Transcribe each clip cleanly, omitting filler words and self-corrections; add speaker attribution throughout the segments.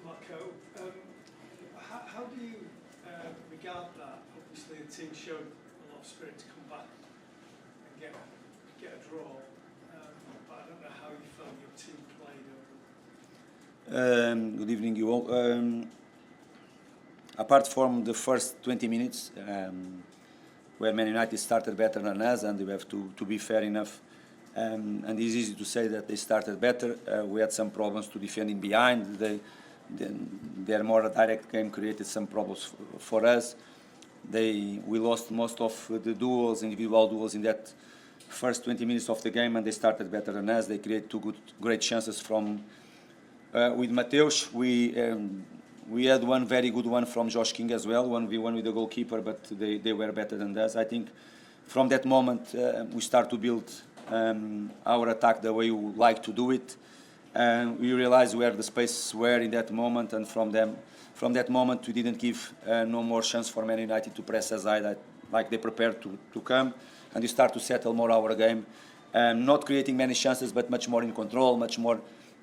Speaker 1: Marco, how do you regard that? Obviously, the team showed a lot of spirit to come back and get a draw, but I don't know how you felt your team played over.
Speaker 2: Good evening, you all. Apart from the first 20 minutes, where Man United started better than us, and we have to be fair enough, and it's easy to say that they started better. We had some problems to defending behind. Their more direct game created some problems for us. We lost most of the duels, individual duels, in that first 20 minutes of the game, and they started better than us. They created two great chances from with Mateus. We had one very good one from Josh King as well, 1v1 with the goalkeeper, but they were better than us. I think from that moment we start to build our attack the way we like to do it. We realized where the spaces were in that moment, and from that moment we didn't give no more chance for Man United to press us high like they prepared to come, and we start to settle more our game, not creating many chances but much more in control, much more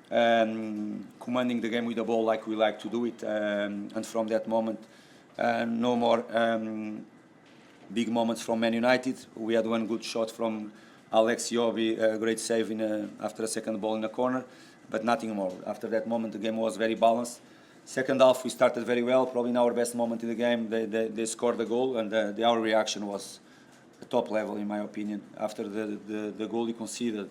Speaker 2: commanding the game with the ball like we like to do it, and from that moment no more big moments from Man United. We had one good shot from Alex Iwobi, a great save after a second ball in the corner, but nothing more. After that moment the game was very balanced. Second half we started very well, probably in our best moment in the game. They scored the goal, and our reaction was top level in my opinion. After the goal we conceded,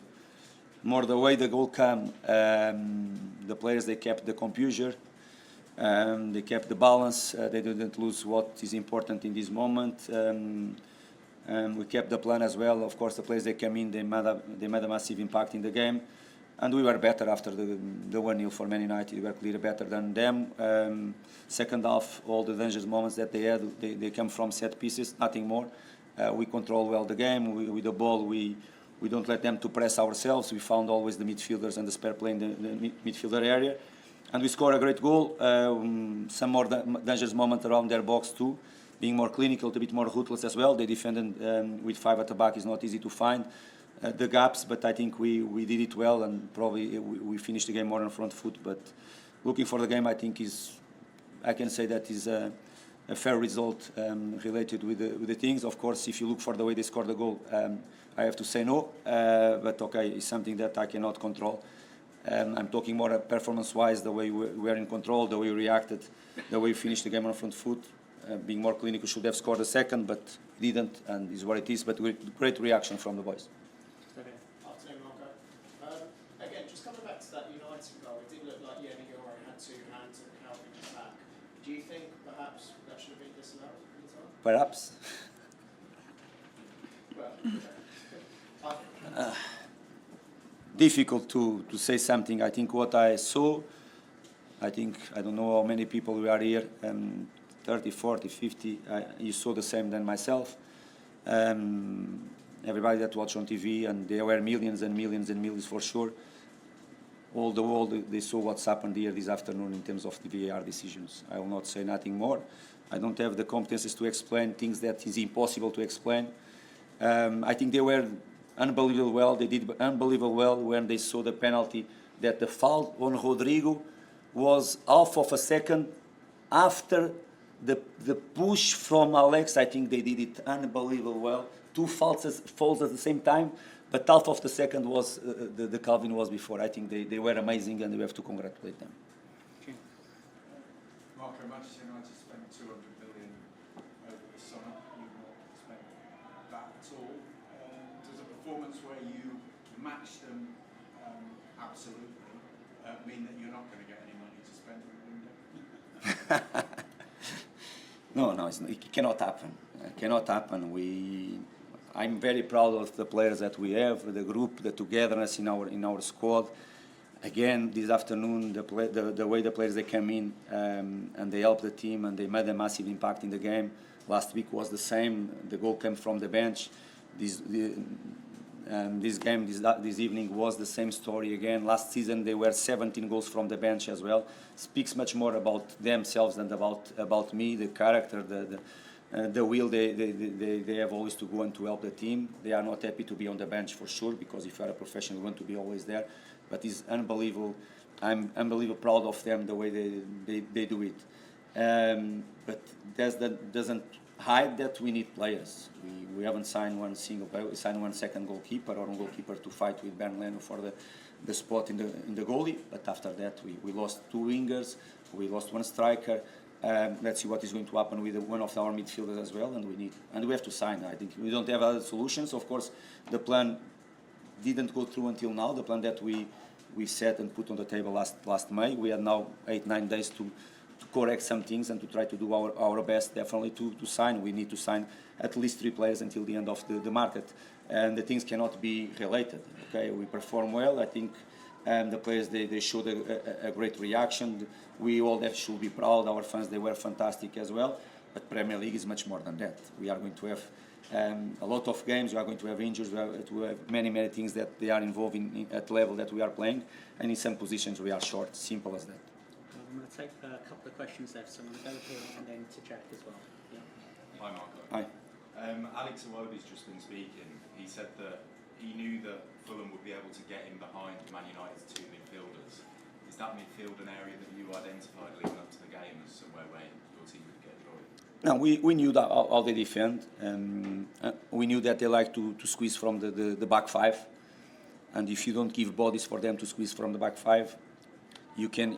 Speaker 2: more the way the goal came, the players, they kept the composure, they kept the balance, they didn't lose what is important in this moment. We kept the plan as well. Of course, the players they came in, they made a massive impact in the game, and we were better after the 1-0 for Man United. We were clearly better than them. Second half, all the dangerous moments that they had, they came from set pieces, nothing more. We control well the game. With the ball, we don't let them to press ourselves. We found always the midfielders and the spare play in the midfielder area, and we scored a great goal. Some more dangerous moments around their box too, being more clinical, a bit more ruthless as well. They defended with 5 at the back. Is not easy to find the gaps, but I think we did it well, and probably we finished the game more on front foot. But looking for the game, I think I can say that is a fair result related with the things. Of course, if you look for the way they scored the goal, I have to say no, but okay, it's something that I cannot control. I'm talking more performance-wise, the way we were in control, the way we reacted, the way we finished the game on front foot. Being more clinical, should have scored a second, but didn't, and is what it is. But great reaction from the boys.
Speaker 3: Okay. Afternoon, Marco. Again, just coming back to that United goal, it did look like Yenigiore had 2 hands at Calvin's back. Do you think perhaps that should have been disallowed at the time?
Speaker 2: Perhaps.
Speaker 3: Well,
Speaker 2: difficult to say something. I think what I saw, I don't know how many people we are here, 30, 40, 50, you saw the same than myself. Everybody that watched on TV, and there were millions and millions and millions for sure. All the world, they saw what's happened here this afternoon in terms of the VAR decisions. I will not say nothing more. I don't have the competences to explain things that is impossible to explain. I think they were unbelievable well. They did unbelievable well when they saw the penalty, that the foul on Rodrigo was half of a second after the push from Alex. I think they did it unbelievable well. 2 falls at the same time, but half of the second was the Calvin was before. I think they were amazing, and we have to congratulate them.
Speaker 1: Okay.
Speaker 4: Marco, Manchester United spent 200 million over the summer. You've not spent that at all. Does a performance where you match them absolutely mean that you're not going to get any money to spend in the window?
Speaker 2: No, it cannot happen. It cannot happen. I'm very proud of the players that we have, the group, the togetherness in our squad. Again, this afternoon, the way the players they came in and they helped the team and they made a massive impact in the game. Last week was the same. The goal came from the bench. This evening was the same story again. Last season they were 17 goals from the bench as well. Speaks much more about themselves than about me, the character, the will they have always to go and to help the team. They are not happy to be on the bench for sure, because if you are a professional you want to be always there. But it's unbelievable I'm unbelievably proud of them the way they do it. But that doesn't hide that we need players. We haven't signed one single player. We signed one second goalkeeper or one goalkeeper to fight with Ben Leno for the spot in the goalie. But after that, we lost 2 wingers. We lost 1 striker. Let's see what is going to happen with one of our midfielders as well. And we have to sign. I think we don't have other solutions. Of course, the plan didn't go through until now. The plan that we set and put on the table last May. We have now 8-9 days to correct some things and to try to do our best, definitely, to sign. We need to sign at least 3 players until the end of the market. And the things cannot be related. Okay, we perform well. I think the players, they showed a great reaction. We all should be proud. Our fans, they were fantastic as well. But Premier League is much more than that. We are going to have a lot of games. We are going to have injuries. We have many things that they are involved in at the level that we are playing. And in some positions we are short. Simple as that.
Speaker 5: I'm going to take a couple of questions there, so I'm going to go here and then to Jack as well. Yeah.
Speaker 6: Hi, Marco.
Speaker 2: Hi.
Speaker 6: Alex Iwobi's just been speaking. He said that he knew that Fulham would be able to get in behind Man United's 2 midfielders. Is that midfield an area that you identified leading up to the game as somewhere where your team would get joy?
Speaker 2: No, we knew that how they defend. We knew that they like to squeeze from the back 5. And if you don't give bodies for them to squeeze from the back 5, you can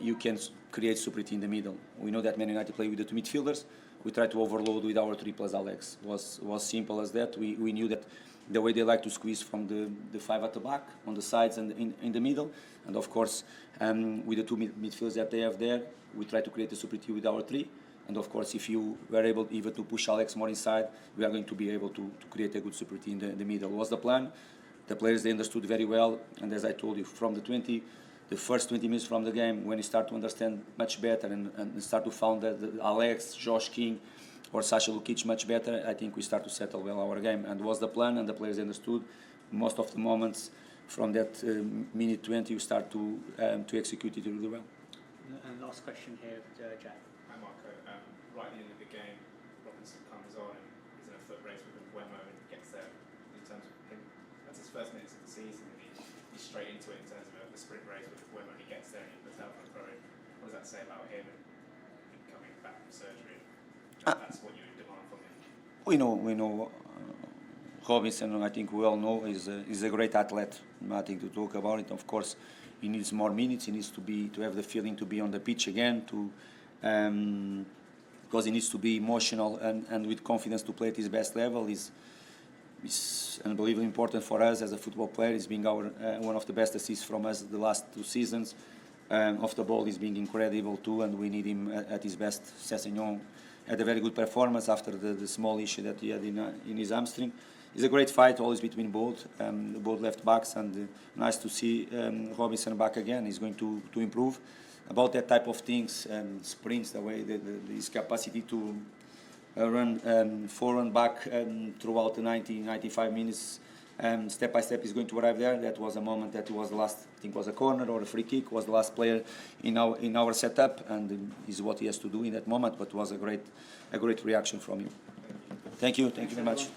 Speaker 2: create superiority in the middle. We know that Man United play with the 2 midfielders. We try to overload with our 3 plus Alex. Was simple as that. We knew that the way they like to squeeze from the 5 at the back, on the sides and in the middle. And of course, with the 2 midfielders that they have there, we try to create a superiority with our 3. And of course, if you were able even to push Alex more inside, we are going to be able to create a good superiority in the middle. Was the plan. The players, they understood very well. And as I told you, from the first 20 minutes from the game, when you start to understand much better and start to find that Alex, Josh King, or Sasha Lukic much better, I think we start to settle well our game. And was the plan, and the players understood. Most of the moments from that minute 20, you start to execute it really well.
Speaker 5: And last question here, Jack.
Speaker 7: Hi, Marco. Right at the end of the game, Robinson comes on and is in a foot race with Wemo and gets there. In terms of him, that's his first minutes of the season, and he's straight into it in terms of the sprint race with Wemo, and he gets there and he puts out for a throw. What does that say about him and coming back from surgery? That's what you would demand from him.
Speaker 2: We know. Robinson, I think we all know, is a great athlete. Nothing to talk about it. Of course, he needs more minutes. He needs to have the feeling to be on the pitch again, because he needs to be emotional and with confidence to play at his best level. Is unbelievably important for us as a football player. He's being our one of the best assists from us the last 2 seasons. Off the ball, he's being incredible too, and we need him at his best. Sessegnon had a very good performance after the small issue that he had in his hamstring. It's a great fight always between both left backs, and nice to see Robinson back again. He's going to improve. About that type of things, sprints, the way his capacity to run forward and back throughout the 95 minutes, step by step, is going to arrive there. That was a moment that was the last, I think, was a corner or a free kick, was the last player in our setup, and is what he has to do in that moment. But was a great reaction from him. Thank you very much.